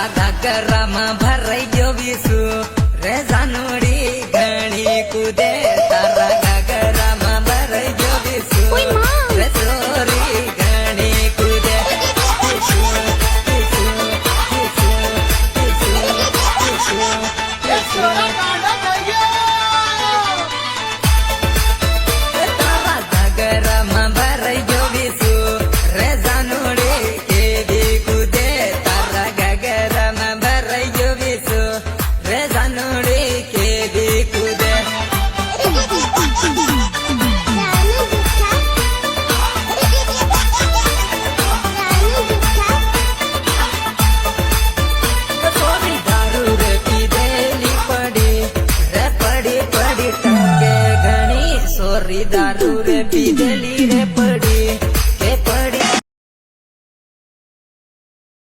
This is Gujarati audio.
ઘરમાં ભરાઈ ગયો વિસુ રે જાનુડી ઘણી કુદે તારા ઘરમાં ભરાઈ ગયો વિસુ રે ચોરી ઘણી કુદે તારા ઘરમાં ભરાઈ ગયો વિસુ રે જાનુડી કેવી કુદે તારા ઘરમાં ભરાઈ ગયો વિસુ રે જાનુડી કેવી કુદે સોરી દારૂ રે પીધેલી પડી રે પડી પડી ટકે ઘણી સોરી દારૂ રે પીધેલી